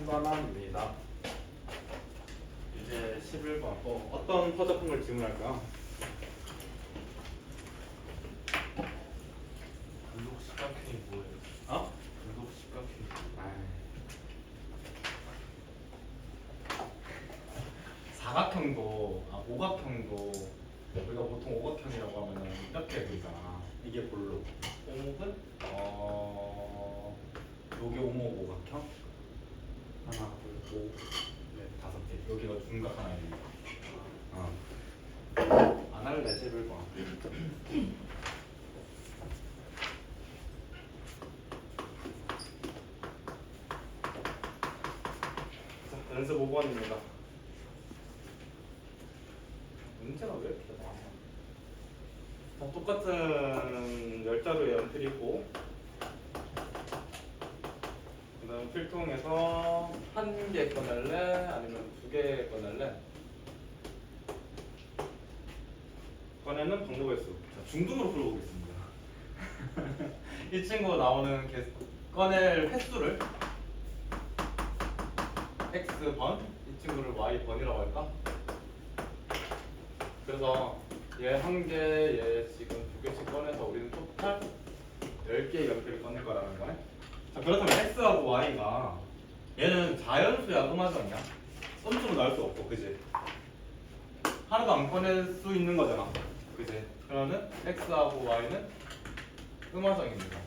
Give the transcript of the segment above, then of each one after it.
판단합니다. 이제 11번 어떤 허접한 질문할까요? 불록시각형이 뭐예요? 어? 불록시각형이 사각형도 오각형도 우리가 보통 오각형이라고 하면은 이렇게 그리잖아. 이게 볼록. 오목은 여기 오목 오각형 하나, 둘, 오, 넷, 다섯 개. 여기가 중각 하나 있는 거. 안 할래 11번. 자, 연습 5번입니다. 문제가 왜 이렇게 많아? 자, 똑같은 열자루의 연필이고, 그 다음 필통에서 한 개 꺼낼래? 아니면 두 개 꺼낼래? 꺼내는 방법의 수. 자, 중등으로 풀어보겠습니다. 이 친구 나오는 꺼낼 횟수를 x번, 이 친구를 y번이라고 할까? 그래서 얘 한 개, 얘 지금 두 개씩 꺼내서 우리는 토탈 10개의 연필을 꺼낼 거라는 거네. 자, 그렇다면 x하고 y가 얘는 자연수야, 음화정이야? 썸수로 나올 수 없고, 그지? 하나도 안 꺼낼 수 있는 거잖아, 그지? 그러면 x하고 y는 음화정입니다.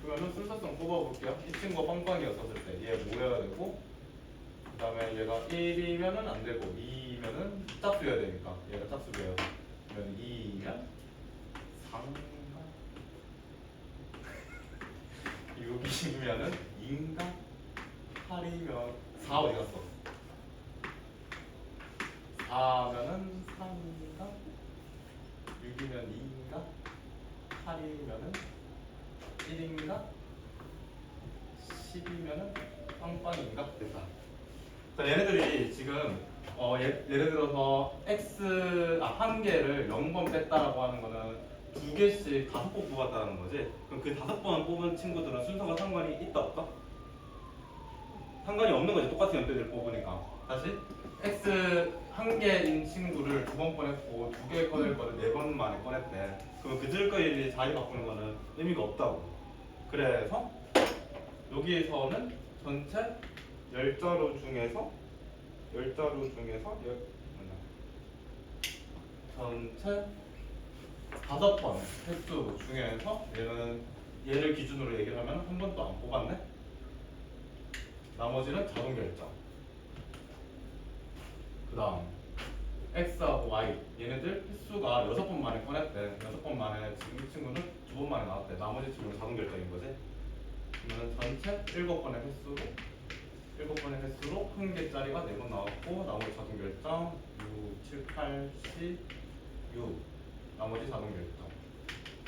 그러면 순서성 뽑아볼게요. 이 친구가 빵빵이었었을 때 얘 뭐여야 되고, 그 다음에 얘가 1이면은 안 되고 2이면은 짝수여야 되니까 얘가 짝수여야 돼. 그러면 2이면 3인가? 6이면은 2인가? 8이면 4 어디 갔어? 4면은 3인가? 6이면 2인가? 8이면은 1인가? 10이면은 빵빵인가? 됐다. 자, 얘네들이 지금 예를 들어서 한 개를 0번 뺐다라고 하는 거는 두 개씩 5번 뽑았다는 거지. 그럼 그 5번 뽑은 친구들은 순서가 상관이 있다 없다? 상관이 없는 거지. 똑같은 연필을 뽑으니까. 다시 x 한 개인 친구를 2번 꺼냈고 2개 꺼낼 거를 4번 만에 꺼냈대. 그러면 그들끼리 자리 바꾸는 거는 의미가 없다고. 그래서 여기에서는 전체 10자루 중에서 전체 5번 횟수 중에서 얘를 기준으로 얘기를 하면 한 번도 안 뽑았네? 나머지는 자동 결정. 그 다음 x하고 y 얘네들 횟수가 6번 만에 꺼냈대. 6번 만에 지금 이 친구는 2번 만에 나왔대. 나머지 친구는 자동 결정인 거지. 그러면 전체 7번의 횟수로 한 개짜리가 4번 나왔고 나머지 자동 결정 6, 7, 8, 10, 6 나머지 자동 결정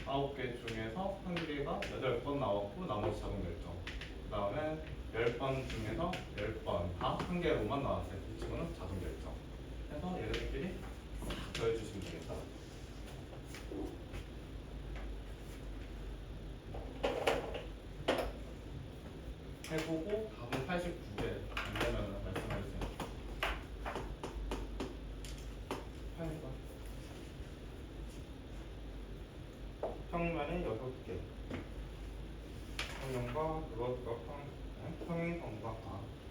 9개 중에서 한 개가 8번 나왔고 나머지 자동 결정 그 다음에 10번 중에서 10번 다 한 개로만 나왔어요. 이 친구는 자동 결정 해서 얘네들끼리 싹 더해주시면 되겠다. 해보고 답은 89개 안 되면 말씀해주세요. 8번 평면이 6개 평면과 그것과 평행선과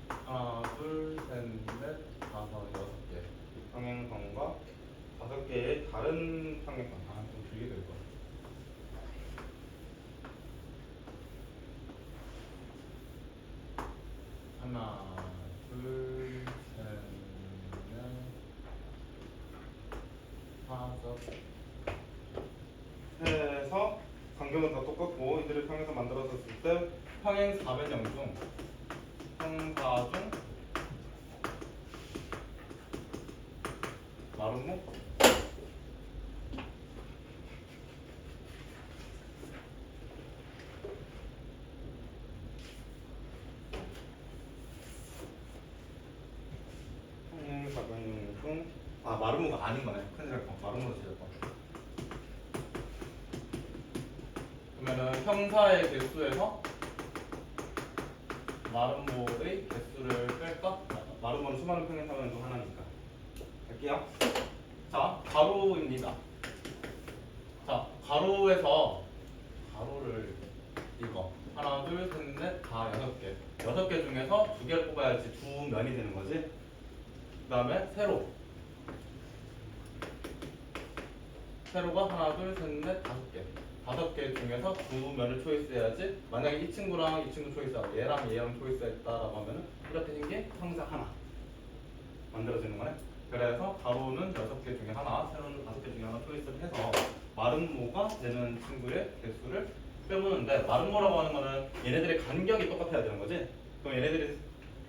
하나, 둘, 셋, 넷, 다섯, 6개 이 평행선과 5개의 다른 평행선 좀 길게 될 거야. 하나, 둘, 셋, 넷, 5 해서 간격은 다 똑같고 이들을 평행선 만들어졌을 때 평행 4변형 중 평사 중 마름모 평행 4변형 중 마름모가 아닌 거네. 큰일 날 뻔. 마름모로 지을 뻔. 그러면은 형사의 개수에서 마름모의 개수를 뺄까? 마름모는 수많은 평행사면 중 하나니까. 할게요. 자, 가로입니다. 자, 가로에서 가로를 이거 하나, 둘, 셋, 넷, 다 6개. 6개 중에서 2개를 뽑아야지 두 면이 되는 거지. 그 다음에 세로. 세로가 하나, 둘, 셋, 넷, 5개. 5개 중에서 두 면을 초이스해야지. 만약에 이 친구랑 이 친구 초이스하고 얘랑 얘랑 초이스했다라고 하면은 이렇게 생긴 형사 하나 만들어지는 거네. 그래서 가로는 6개 중에 하나, 세로는 5개 중에 하나 초이스를 해서 마름모가 되는 친구의 개수를 빼보는데, 마름모라고 하는 거는 얘네들의 간격이 똑같아야 되는 거지. 그럼 얘네들이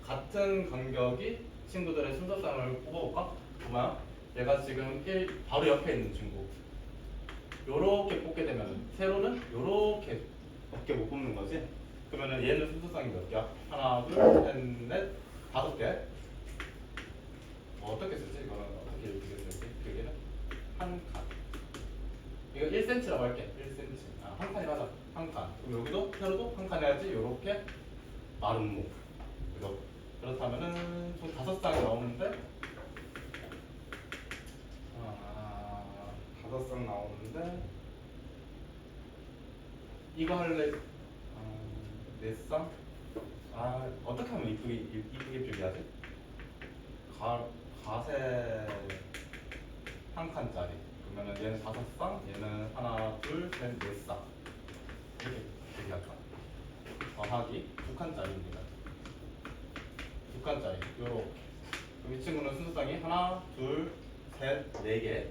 같은 간격이 친구들의 순서상을 뽑아볼까? 보면 얘가 지금 1 바로 옆에 있는 친구 요렇게 뽑게 되면 세로는 요렇게 밖에 못 뽑는 거지. 그러면은 얘는 순서상이 몇 개야? 하나, 둘, 셋, 넷, 5개. 어떻게 쓰지? 이거는 어떻게 이렇게 쓰지? 여기는 한 칸. 이거 1cm라고 할게. 1cm. 아, 한 칸이 맞아. 한 칸. 그럼 여기도 세로도 한 칸 해야지. 요렇게 마름모. 그래서 그렇다면은 총 5쌍이 나오는데, 5쌍 나오는데 이거 할래? 4쌍? 아, 어떻게 하면 이쁘게 표기하지? 가세 한 칸짜리. 그러면은 얘는 5쌍, 얘는 하나, 둘, 셋, 4쌍. 이렇게 표기할까? 더하기 2칸짜리입니다. 2칸짜리. 요렇게. 그럼 이 친구는 순서상이 하나, 둘, 셋, 4개.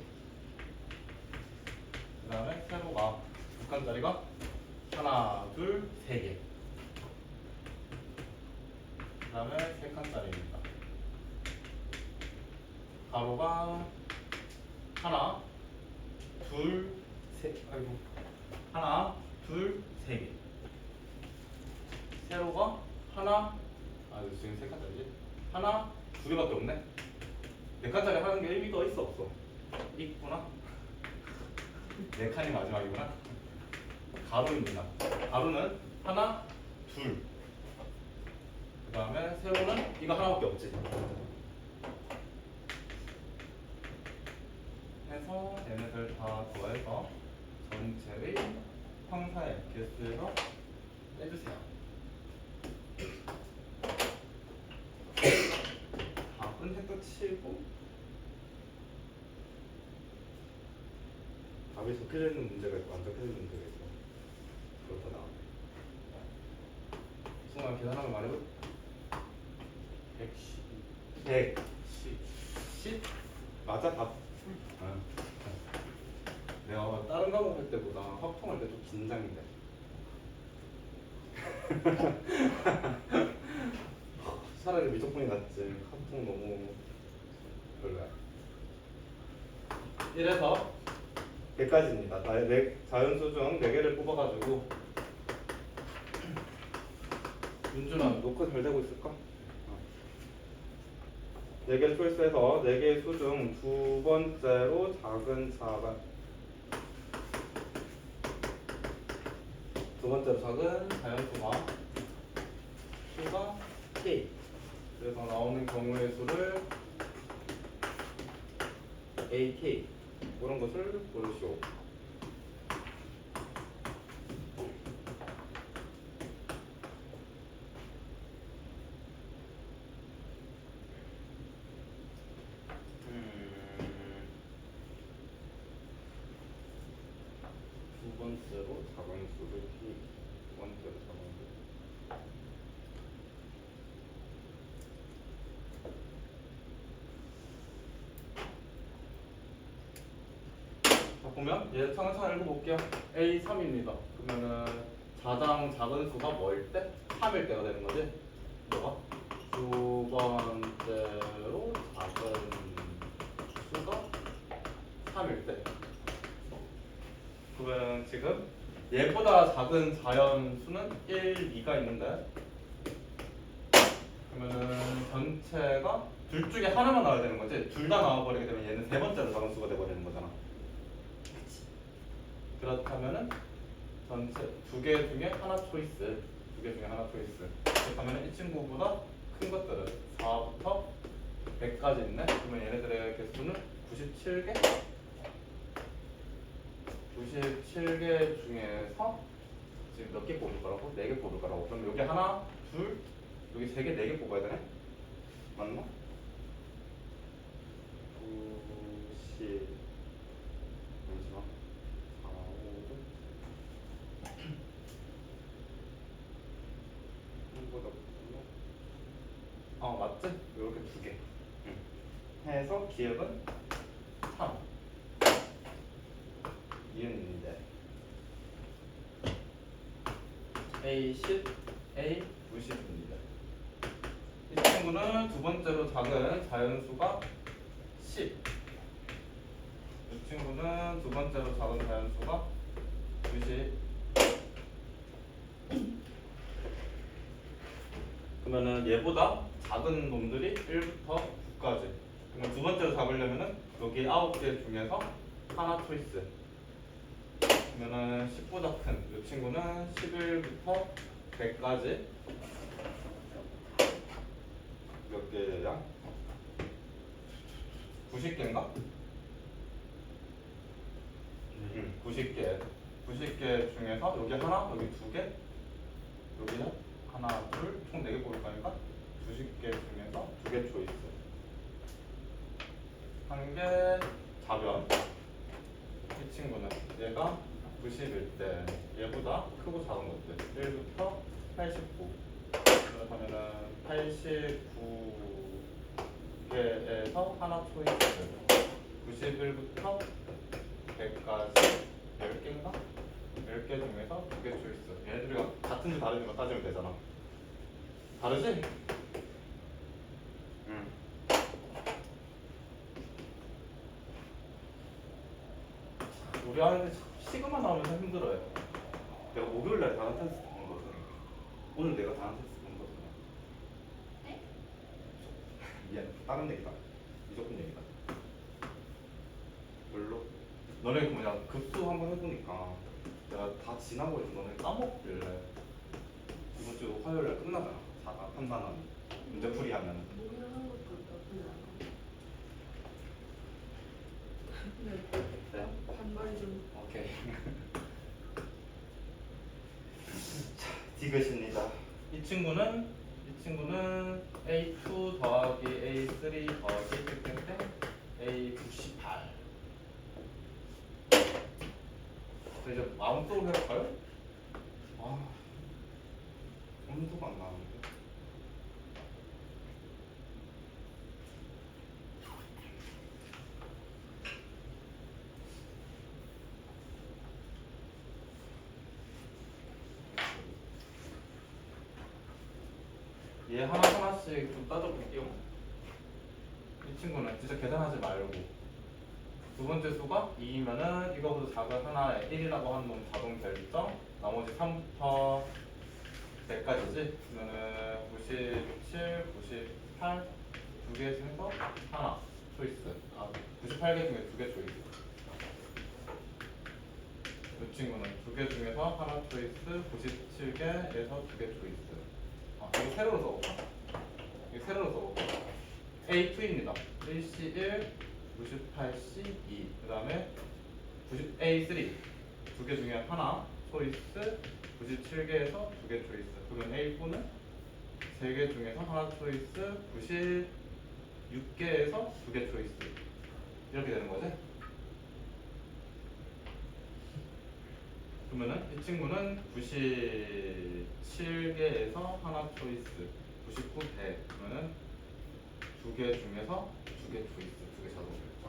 그 다음에 세로가 2칸짜리가 하나, 둘, 3개. 그 다음에 3칸짜리입니다. 가로가 하나, 둘, 셋, 아이고, 하나, 둘, 3개. 세로가 하나, 지금 3칸짜리지? 하나, 2개밖에 없네. 4칸짜리 하는 게 의미가 있어 없어? 있구나. 4칸이 마지막이구나. 가로입니다. 가로는 하나, 둘. 그 다음에 세로는 이거 하나밖에 없지. 해서 얘네들 다 더해서 전체의 형사의 개수에서 빼주세요. 답은 해도 치고 답이 적혀져 있는 문제가 있고 안 적혀져 있는 문제가 있어. 그렇다 나오네. 순간 계산하면 말해도 110 10 맞아. 답. 내가 다른 과목 할 때보다 확통할 때 좀 긴장이 돼. 차라리 미적분이 낫지. 합통 너무 별로야. 이래서 100가지입니다. 자연수 중 4개를 뽑아가지고. 윤준아, 노크 잘 되고 있을까? 4개를 초이스해서 4개의 수 중 두 번째로 작은 자가 두 번째로 작은 자연수가 수가 K. 그래서 나오는 경우의 수를 AK 그런 것을 고르시오. 두 번째로 작은 수를 K. 두 번째로 작은 수. 자, 보면 얘 차근차근 읽어볼게요. A 3입니다. 그러면은 가장 작은 수가 뭐일 때? 3일 때가 되는 거지. 뭐가? 두 번째로 작은 수가 3일 때. 그러면 지금 얘보다 작은 자연수는 1, 2가 있는데, 그러면은 전체가 둘 중에 하나만 나와야 되는 거지. 둘 다 나와버리게 되면 얘는 세 번째로 작은 수가 돼버리는 거잖아. 그렇다면은 전체 2개 중에 하나 초이스. 두 개 중에 하나 초이스. 그러면 이 친구보다 큰 것들은 4부터 100까지 있네. 그러면 얘네들의 개수는 97개? 97개 중에서 지금 몇 개 뽑을 거라고? 4개 뽑을 거라고. 그럼 여기 하나, 둘, 여기 3개, 4개 뽑아야 되네? 맞나? 90 잠시만 4, 5, 맞지? 이렇게 2개. 해서 기억은 3. 이은인데 A10, A90입니다. 이 친구는 두 번째로 작은 자연수가 10. 이 친구는 두 번째로 작은 자연수가 90. 그러면은 얘보다 작은 놈들이 1부터 9까지. 그러면 두 번째로 잡으려면은 여기 9개 중에서 하나 초이스. 그러면은 10보다 큰 이 친구는 11부터 100까지 몇 개야? 90개인가? 90개. 90개 중에서 여기 하나, 여기 2개, 여기 하나, 둘, 총 4개 뽑을 거니까 90개 중에서 2개 초이스. 한 개 자변. 이 친구는 얘가 90일 때 얘보다 크고 작은 것들 1부터 89. 그렇다면은 89개에서 하나 초이스. 91부터 100까지 10개인가? 10개 중에서 2개 초이스. 얘네들이 같은지 다른지 만 따지면 되잖아. 다르지? 응. 우리 하는데 시그마 나오면 힘들어요. 내가 목요일날 단어 테스트 본 거거든. 오늘 내가 단어 테스트 본 거거든. 네? 미안, 다른 얘기다. 무조건 얘기다. 별로. 너네 그 뭐냐 급수 한번 해보니까 내가 다 지나고 있는 너네 까먹길래 이번 주 화요일날 끝나잖아. 판단하는 문제풀이 하면. 목요일 하는 것도 나쁘지 않아. 네. 반말이 좀. 오케이. 자, 디귿입니다. 이 친구는 A2 더하기 A3 더하기 땡땡땡 A98. 자, 이제 마음속으로 해볼까요? 아, 엄두가 안 나는데. 얘 하나씩 좀 따져볼게요. 이 친구는 진짜 계산하지 말고 두 번째 수가 2이면은 이거보다 작은 하나에 1이라고 하는 놈 자동 결정. 나머지 3부터 100까지지. 그러면은 97, 98 두 개 중에서 하나 초이스. 98개 중에 2개 초이스. 이 친구는 2개 중에서 하나 초이스. 97개에서 2개 초이스. 이거 세로로 써볼까? 이거 세로로 써볼까? A2입니다. 1C1, 98C2. 그 다음에 A3. 두 개 중에 하나 초이스. 97개에서 2개 초이스. 그러면 A4는 3개 중에서 하나 초이스. 96개에서 2개 초이스. 이렇게 되는 거지? 그러면은 이 친구는 97개에서 하나 초이스, 99, 100. 그러면은 두 개 중에서 2개 초이스, 2개 자동 결정.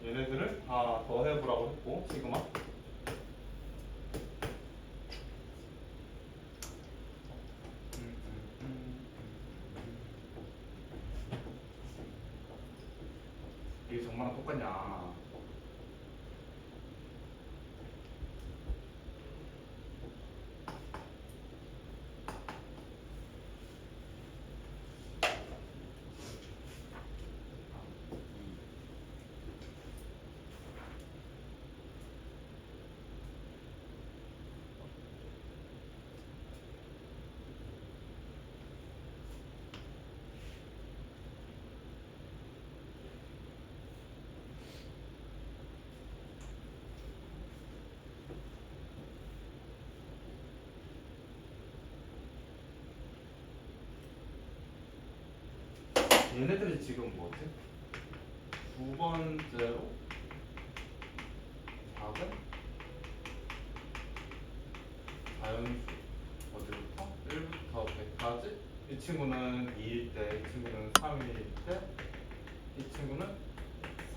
얘네들을 다 더해보라고 했고, 시그마. 이게 정말 똑같냐? 얘네들이 지금 뭐지? 두 번째로 작은 자연수 어디부터? 1부터 100까지 이 친구는 2일 때, 이 친구는 3일 때, 이 친구는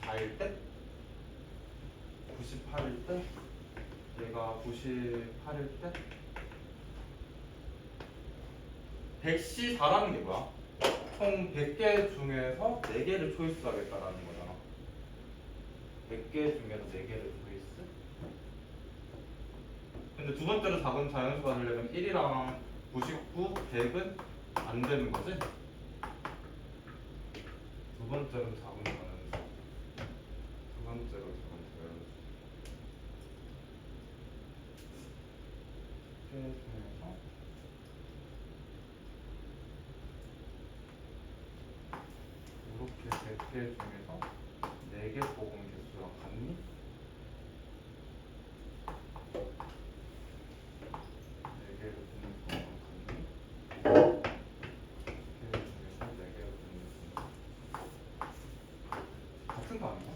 4일 때, 98일 때, 얘가 98일 때 100C4라는 게 뭐야? 총 100개 중에서 4개를 초이스하겠다라는 거잖아. 100개 중에서 4개를 초이스? 근데 두 번째로 작은 자연수가 되려면 1이랑 99, 100은 안 되는 거지? 두 번째로 작은 자연수. 두 번째로 작은 자연수. 100개 중에서 이렇게 100개 중에서 4개 뽑은 개수랑 같니? 4개를 뽑는 수랑 같니? 100개 중에서 4개를 뽑는 수 같은 거 아닌가?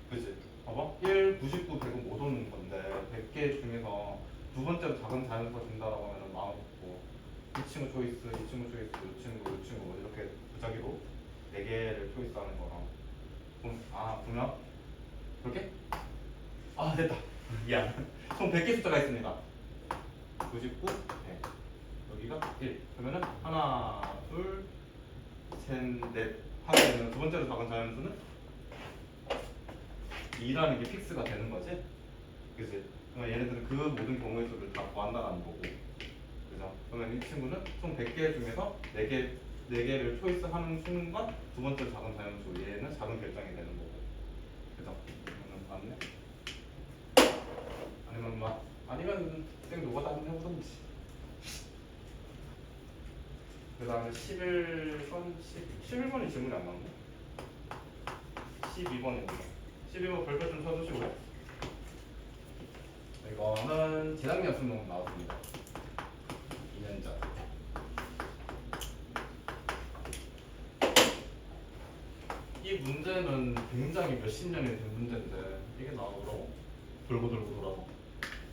그치? 봐봐 1, 99, 100은 못 오는 건데 100개 중에서 두 번째로 작은 자연수가 된다라고 하면 마음 없고 이 친구 초이스, 이 친구 초이스, 이 친구 뭐 이렇게 무작위로 4개를 초이스하는 거랑 보면 그렇게? 아 됐다 미안 총 100개 숫자가 있습니다 99, 100 여기가 1 그러면은 하나, 둘, 셋, 넷 하면은 두 번째로 작은 자연수는 2라는 게 픽스가 되는 거지? 그치? 그러면 얘네들은 그 모든 경우의 수를 다 구한다는 거고 그죠? 그러면 이 친구는 총 100개 중에서 4개를 초이스하는 순간 두 번째 작은 자연수 얘는 작은 결정이 되는 거고 그죠? 그러면 맞네? 아니면 생 노가다 한번 해보던지 그 다음에 11번, 11번이 질문이 안 나왔네 12번입니다 12번 별표 좀 쳐주시고요 이거는 재작년 수능 나왔습니다 2년 전 이 문제는 굉장히 몇십 년이 된 문제인데 이게 나오더라고 돌고 돌아서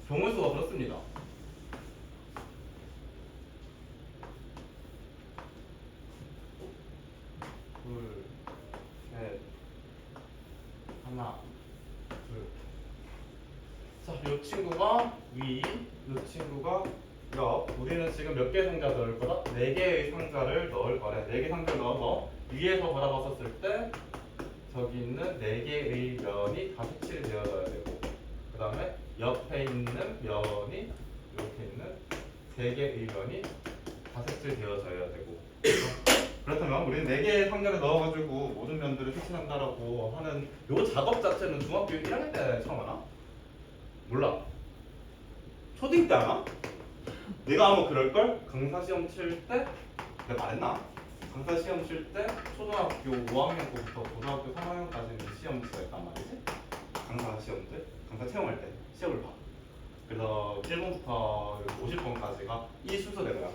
경우의 수가 그렇습니다 둘, 셋, 하나, 둘 자, 이 친구가 위, 이 친구가 옆 우리는 지금 몇 개의 상자 넣을 거다? 4개의 상자를 넣을 거래 4개 상자를 넣어서 위에서 바라봤었을 때 저기 있는 4개의 면이 다 색칠이 되어져야 되고 그 다음에 옆에 있는 면이 이렇게 있는 3개의 면이 다 색칠되어져야 되고 그렇다면 우리는 4개의 상자를 넣어가지고 모든 면들을 색칠한다라고 하는 요 작업 자체는 중학교 1학년 때 처음 하나? 몰라 초딩 때 하나? 내가 아마 그럴걸? 강사 시험 칠 때 내가 말했나? 강사 시험 칠 때 초등학교 5학년 때부터 고등학교 3학년까지는 시험 치렀단 말이지? 강사 시험들? 강사 체험할 때 시험을 봐 그래서 1번부터 50번까지가 이 순서대로야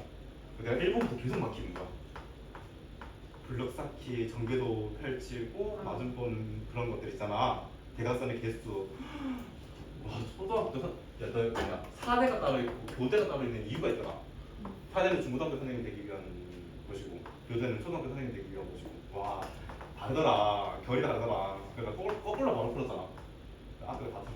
내가 1번부터 계속 막히는 거야 블럭 쌓기, 전개도 펼치고 맞은본 그런 것들 있잖아 대각선의 개수 와 초등학교 야, 너 뭐냐 사대가 따로 있고 교대가 따로 있는 이유가 있더라 사대는 중고등학교 선생님 되기 위한 곳이고 교대는 초등학교 선생님 되기 위한 곳이고 와 다르더라 결이 다르더라 그러니까 거꾸로 바로 풀었잖아 앞에가 다 틀려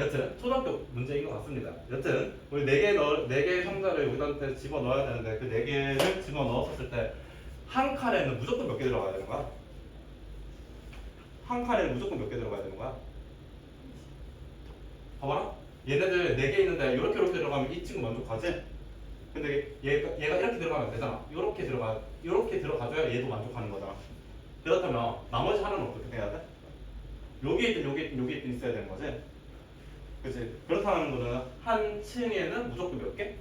여튼 초등학교 문제인 것 같습니다 여튼 우리 4개의 상자를 여기다 집어넣어야 되는데 그 4개를 집어넣었을 때 한 칸에는 무조건 몇 개 들어가야 되는 거야? 한 칸에는 무조건 몇 개 들어가야 되는 거야? 봐봐라 얘네들 4개 있는데 이렇게 들어가면 이 친구 만족하지? 근데 얘가 이렇게 들어가면 안 되잖아 이렇게 들어가줘야 얘도 만족하는 거잖아 그렇다면 나머지 하나는 어떻게 해야 돼? 여기에 있든 있어야 되는 거지? 그치? 그렇다는 거는 한 층에는 무조건 몇 개?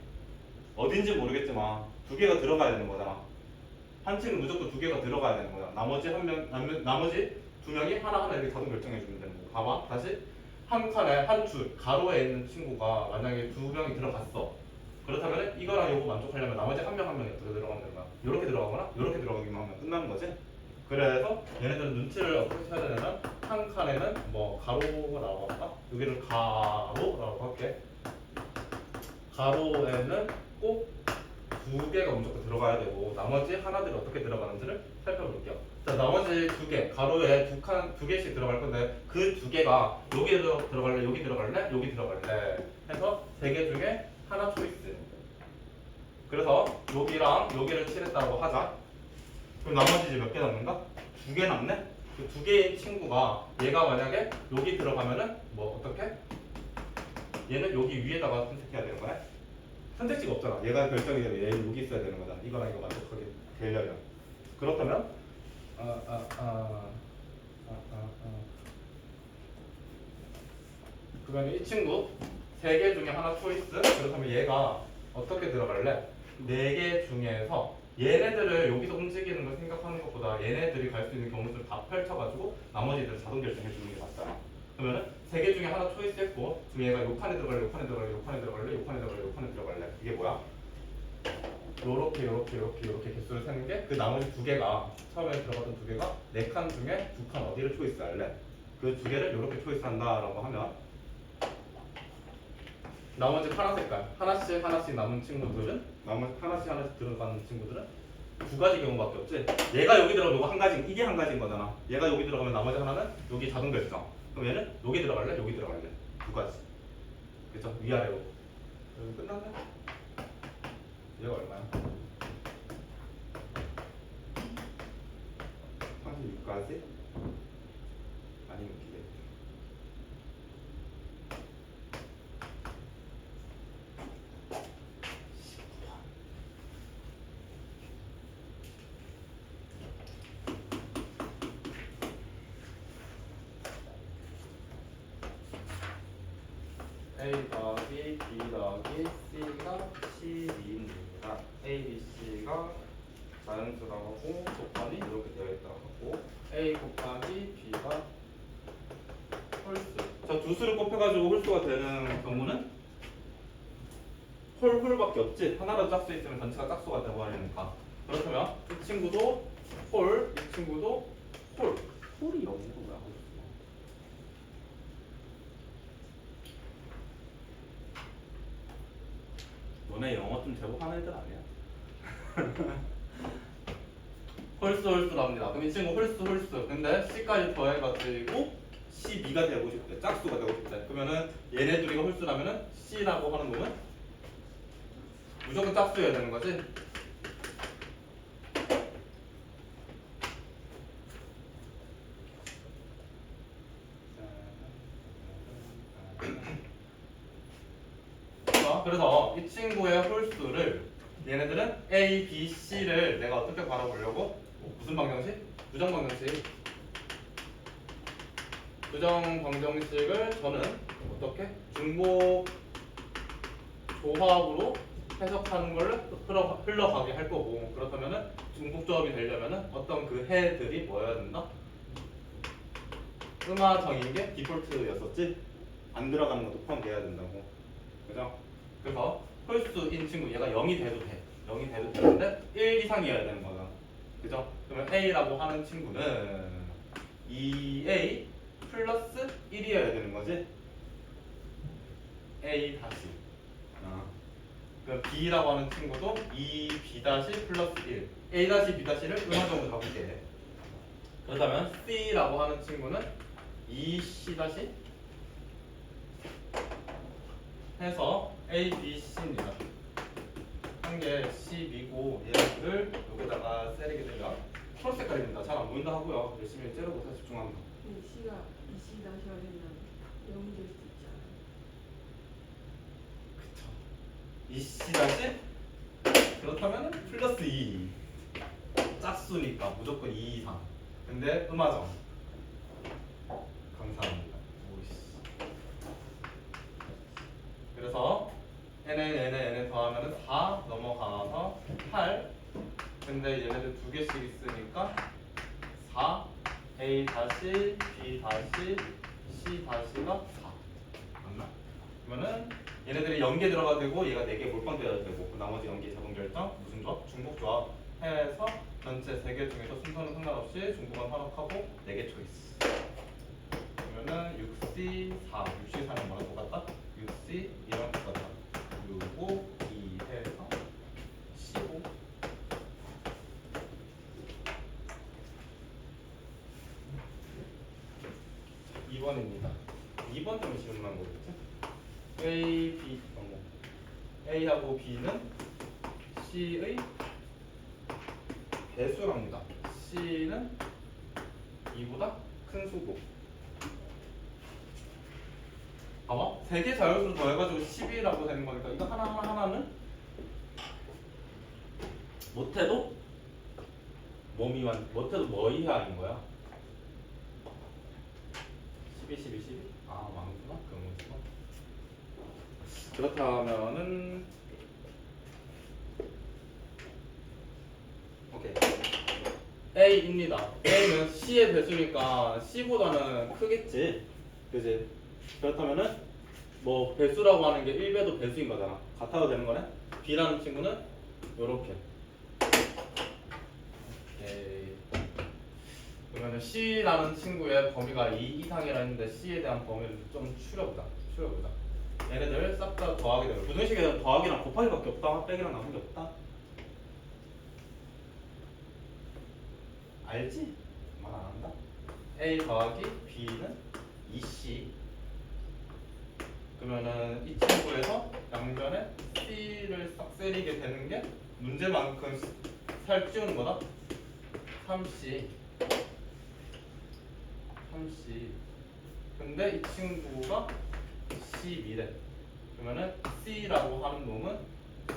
어딘지 모르겠지만 2개가 들어가야 되는 거잖아 한 층은 무조건 2개가 들어가야 되는 거야 나머지 나머지 2명이 하나하나 이렇게 자동 결정해 주면 되는 거고 봐봐 다시 한 칸에 한 줄 가로에 있는 친구가 만약에 2명이 들어갔어 그렇다면 이거랑 요거 만족하려면 나머지 한 명 한 명이 어떻게 들어가면 되는 거야? 요렇게 들어가거나 요렇게 들어가기만 하면 끝나는 거지. 그래서 얘네들은 눈치를 어떻게 해야 되냐면 한 칸에는 뭐 가로라고 할까? 여기를 가로라고 할게. 가로에는 꼭 두 개가 무조건 들어가야 되고 나머지 하나들이 어떻게 들어가는지를 살펴볼게요. 자, 나머지 두 개, 가로에 두 개씩 들어갈 건데 그 두 개가 여기 들어갈래, 여기 들어갈래, 여기 들어갈래 해서 세 개 중에 하나 초이스. 그래서 여기랑 여기를 칠했다고 하자. 그럼 나머지 이제 몇 개 남는가? 두 개 남네? 그 두 개의 친구가 얘가 만약에 여기 들어가면은 뭐 어떻게? 얘는 여기 위에다가 선택해야 되는 거네? 선택지가 없잖아. 얘가 결정이 되면 얘는 여기 있어야 되는 거잖아. 이거랑 이거 만족하게 되려면. 그렇다면 그러면 이 친구 세 개 중에 하나 초이스. 그렇다면 얘가 어떻게 들어갈래? 네 개 중에서 얘네들을 여기서 움직이는 걸 생각하는 것보다 얘네들이 갈 수 있는 경우를 다 펼쳐가지고 나머지들 자동 결정해 주는 게 맞잖아. 그러면은 세 개 중에 하나 초이스했고 지금 얘가 요 칸에 들어갈래, 요 칸에 들어갈래, 요 칸에 들어갈래, 요 칸에 들어갈래, 요 칸에 들어갈래. 이게 뭐야? 요렇게 개수를 세는 게 그 나머지 두 개가 처음에 들어갔던 두 개가 네 칸 중에 두 칸 어디를 초이스할래? 그 두 개를 요렇게 초이스한다라고 하면 나머지 파란 색깔 하나씩 남은 친구들은 나머지 하나씩 들어가는 친구들은 두 가지 경우밖에 없지. 얘가 여기 들어가면 이거 한 가지, 이게 한 가지인 거잖아. 얘가 여기 들어가면 나머지 하나는 여기 자동 결정. 그럼 얘는 여기 들어갈래, 여기 들어갈래. 두 가지. 그쵸? 위아래로. 끝났네. 얘가 얼마야? 36까지? 아니면 기대. A 더하기 B 더하기 C가 12입니다. A, B, C가 자연수라고 하고 곱하기 이렇게 되어 있다고 하고 A 곱하기 B가 홀수. 자, 두 수를 곱해가지고 홀수가 되는 경우는 홀밖에 없지. 하나라도 짝수 있으면 전체가 짝수가 되고 하니까. 그렇다면 이 친구도 홀, 이 친구도 홀. 홀이 영어가 뭐야? 너네 영어 좀 제법 하는 애들 아니야? 홀수 납니다. 그럼 이 친구 홀수. 근데 C까지 더해가지고 12가 되고 싶대. 짝수가 되고 싶대. 그러면은 얘네 둘이가 홀수라면은 C라고 하는 놈은 무조건 짝수여야 되는 거지. 그래서 이 친구의 홀수를 얘네들은 A, B, C를 내가 어떻게 바라보려고? 무슨 방정식? 부정방정식을 저는 어떻게? 중복 조합으로 해석하는 걸 흘러가게 할 거고 그렇다면은 중복 조합이 되려면은 어떤 그 해들이 뭐여야 된다? 음화정인 게 디폴트였었지? 안 들어가는 것도 포함돼야 된다고. 그죠? 그래서 홀수인 친구 얘가 0이 돼도 돼. 0이 돼도 되는데 1 이상이어야 되는 거야. 그죠? 그러면 A라고 하는 친구는 2A 플러스 1이어야 되는 거지. A 다시. 그럼 B라고 하는 친구도 2B 다시 플러스 1. A 다시 B 다시를 음화정으로 가볼게. 그렇다면 C라고 하는 친구는 2C 다시 해서 A, B, C입니다. 한 개 10이고 얘를 여기다가 세리게 되면 초록 색깔입니다. 잘 안 보인다 하고요. 열심히 째려보세요. 집중합니다. C가 2C 다시 하려면 0이 될 수 있지 않아요? 그쵸. 2C 다시 그렇다면 플러스 2 짝수니까 무조건 2 이상. 근데 음화정 감사합니다. 오이씨. 그래서 n에 더하면 4 넘어가서 8. 근데 얘네들 두 개씩 있으니까 4 A 다시 B 다시 C 다시가 4 맞나? 그러면은 얘네들이 연계 들어가지고 얘가 4개 몰빵되어야 되고 그 나머지 연계 자동 결정 무슨 조합? 중복 조합 해서 전체 3개 중에서 순서는 상관없이 중복은 하락하고 4개 초이스. 그러면은 6C 4, 6C 4는 뭐랑 똑같다? 6C 2랑 똑같다. 6, 5, 2 해서 15. 2번입니다. 2번 좀 질문한 거겠지? A, B, A하고 B는 C의 배수랍니다. C는 2보다 큰 수고. 봐봐. 3개 자연수를 더해가지고 10이라고 되는 거니까 이거 하나는 못해도 못해도 뭐 이하인 거야? 12. 아, 많구나. 그런 거구나. 그렇다면은 오케이. A입니다. A는 C의 배수니까 C보다는 크겠지. 그지? 그렇다면은 뭐 배수라고 하는 게 1배도 배수인 거잖아. 같아도 되는 거네. B라는 친구는 요렇게. 오케이. 그러면은 C라는 친구의 범위가 2 이상이라 했는데 C에 대한 범위를 좀 추려보자. 얘네들 싹 다 더하게 되면 부등식에는 더하기랑 곱하기밖에 없다. 빼기랑 나눈 게 없다. 알지? 말 안 한다. A 더하기 B는 2C. 그러면은 이 친구에서 양변에 C를 싹 세리게 되는 게 문제만큼 살 찌우는 거다. 3C. 근데 이 친구가 C2래. 그러면은 C라고 하는 놈은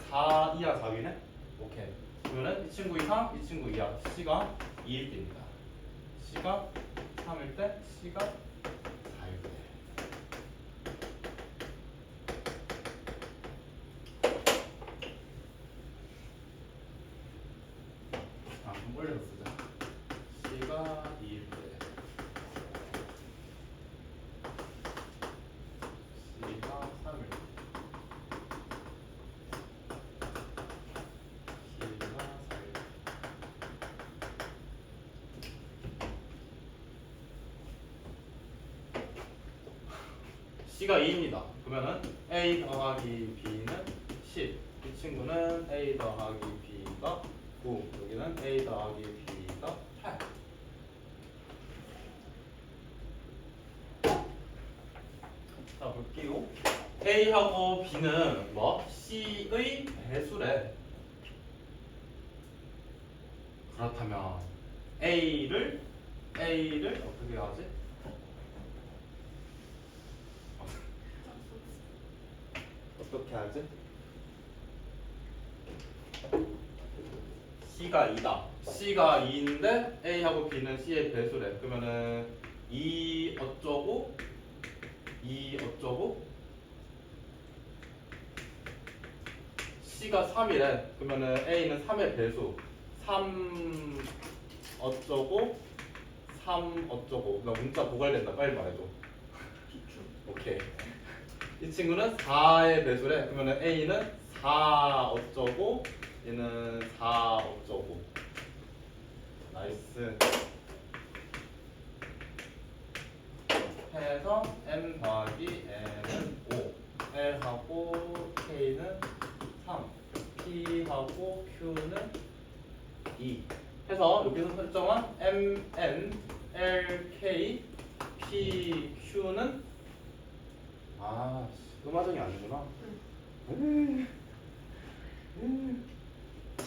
4 이하 4위네? 오케이. 그러면은 이 친구 이상, 이 친구 이하. C가 2일 때입니다. C가 3일 때, C가 4일 때. 아, 좀 올려서 쓰자. C가 2일 때. C가 3일 때. C가 4일 때. C가 2입니다. 그러면은 A 더하기 B는 10. 이 친구는 A 더하기 B가 9. 여기는 A 더하기 B가 8. 자, 볼게요. A하고 B는 뭐? C의 배수래. 그렇다면 A를 어떻게 하지? 어떻게 하지? C가 2다. C가 2인데 A하고 B는 C의 배수래. 그러면은 2 어쩌고 C가 3이래. 그러면은 A는 3의 배수. 3 어쩌고 나 문자 고갈된다. 빨리 말해줘. 오케이. 이 친구는 4의 배수래. 그러면 A는 4 어쩌고 얘는 4 어쩌고. 나이스. 해서 M 더하기 N은 5, L하고 K는 3, P하고 Q는 2 해서 여기서 설정한 M, N, L, K, P, Q는 음화정이 아니구나.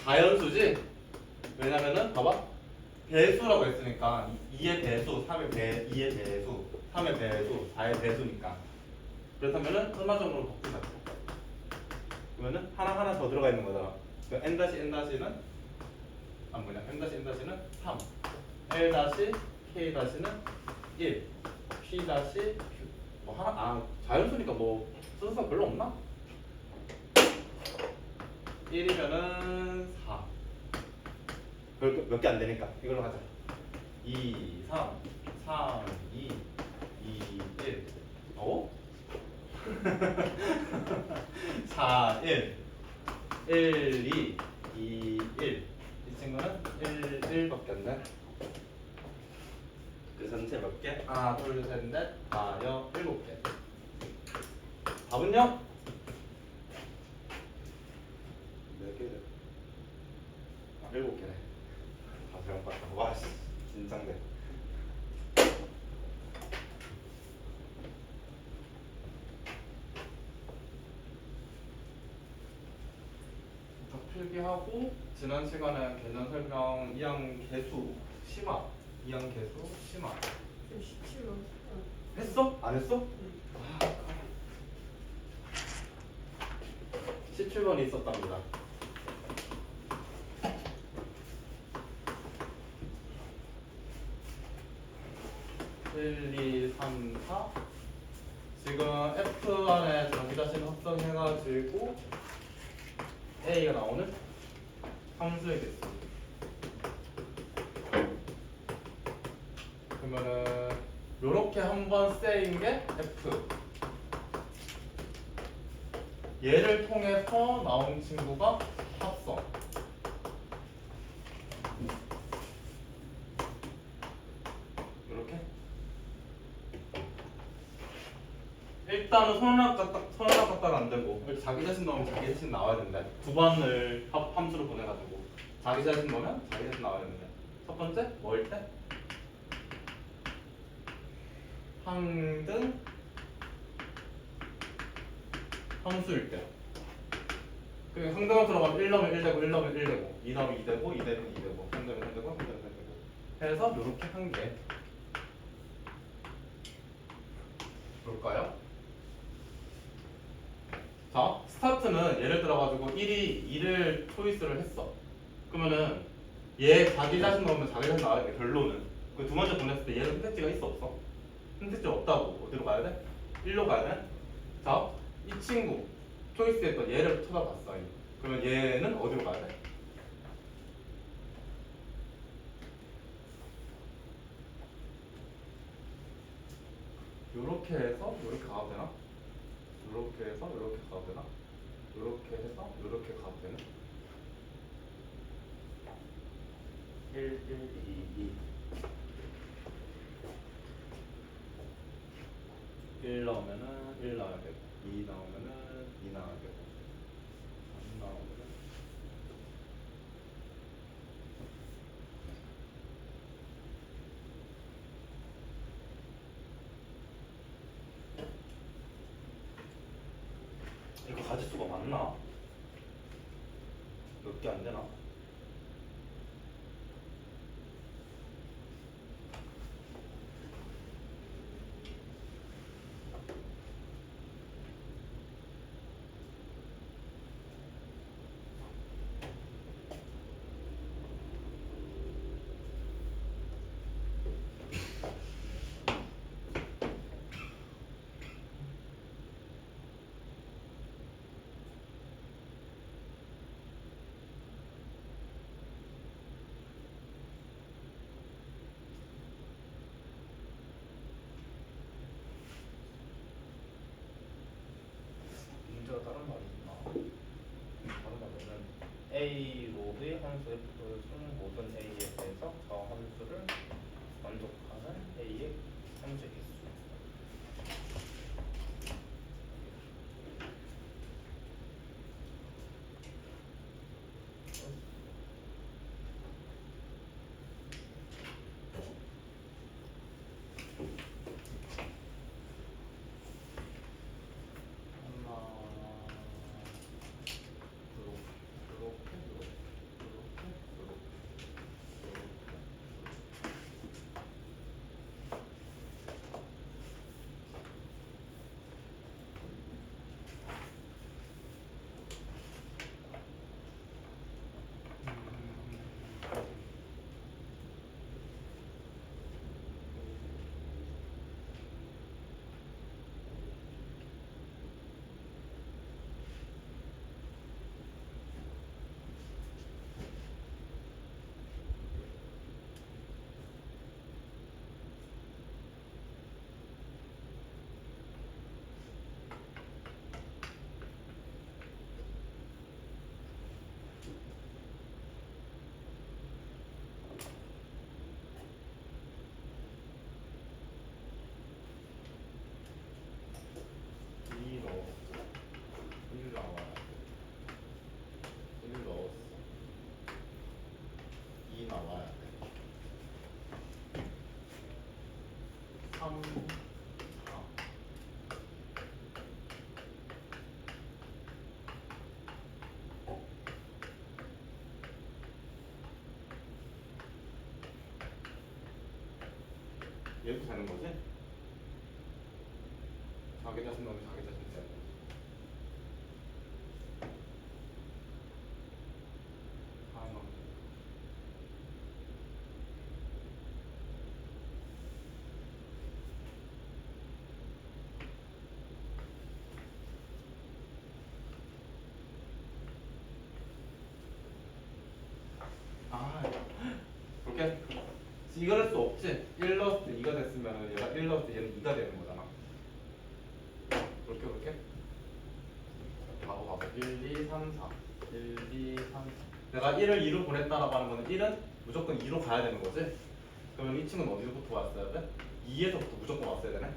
자연수지? 왜냐면은 봐봐. 배수라고 했으니까 2의 배수, 3의 2의 배수, 3의 배수, 4의 배수니까. 그렇다면은 음화정으로 바꾸자. 그러면은 하나 더 들어가 있는 거잖아. 그 N-N-는 M-N-는 3, L-K-는 1, P-Q 뭐 하나 자연수니까 뭐 순서 별로 없나? 1이면은 4. 몇 개 안 되니까 이걸로 하자. 2, 3, 2, 1. 어? 아, 1. 1, 2, 2, 1. 이 친구는 1, 1밖에 안 돼. 그 전체 몇 개? 하나, 둘, 셋, 넷, 다, 여, 7개. 답은요? 4개를. 아, 7개네. 다 잘못 봤다. 와 씨. 긴장돼. 자, 필기하고 지난 시간에 개념 설명 2학 개수 심화 2학 개수 심화 17번. 했어? 안 했어? 17번이 있었답니다. 1, 2, 3, 4 지금 F 안에 자기 자신 합성해가지고 A가 나오는 함수의 개수. 그러면은 요렇게 한번 세인 게 F. 얘를 통해서 나온 친구가 합성. 이렇게. 일단은 선언학 갖다가 안 되고 자기 자신 넣으면 자기 자신 나와야 된대. 두 번을 함수로 보내가지고 자기 자신 넣으면 자기 자신 나와야 된대. 첫 번째 뭐일 때? 항등 함수일 때. 그 항등함 들어가면 1 넣으면 1 되고 1 넣으면 1 되고 2 넣으면 2 되고 2 되면 2 되고 3 되면 3 되고 3 되면 3 되고 해서 이렇게 한 개. 볼까요? 자, 스타트는 예를 들어가지고 1이 2를 초이스를 했어. 그러면은 얘 자기 자신 넣으면 자기 자신 나와야 돼. 결론은. 그 두 번째 보냈을 때 얘는 선택지가 있어 없어? 선택지 없다고. 어디로 가야 돼? 1로 가야 돼? 자, 이 친구 초이스했던 얘를 쳐다봤어. 그러면 얘는 어디로 가야 돼? 요렇게 해서 요렇게 가도 되나? 요렇게 해서 요렇게 가도 되나? 요렇게 해서 요렇게 가도 되나? 1, 1, 2, 2 1 나오면은 1 나와야 되고 2 나오면은 2 나와야 되고 3 나오면은 이거 가지수가 맞나? 몇 개 안 되나? 얘도 되는 거지? 자기 자신 너무 자기 자신 되는 거지. 그렇게 이걸 할 수 없지. 1 넣었을 때 2가 됐으면 얘가 1 넣었을 때 얘는 2가 되는 거잖아. 그렇게 바로 1, 2, 3, 4 1, 2, 3, 4 내가 1을 2로 보냈다라고 하는 거는 1은 무조건 2로 가야 되는 거지. 그러면 이 친구는 어디서부터 왔어야 돼? 2에서부터 무조건 왔어야 되네.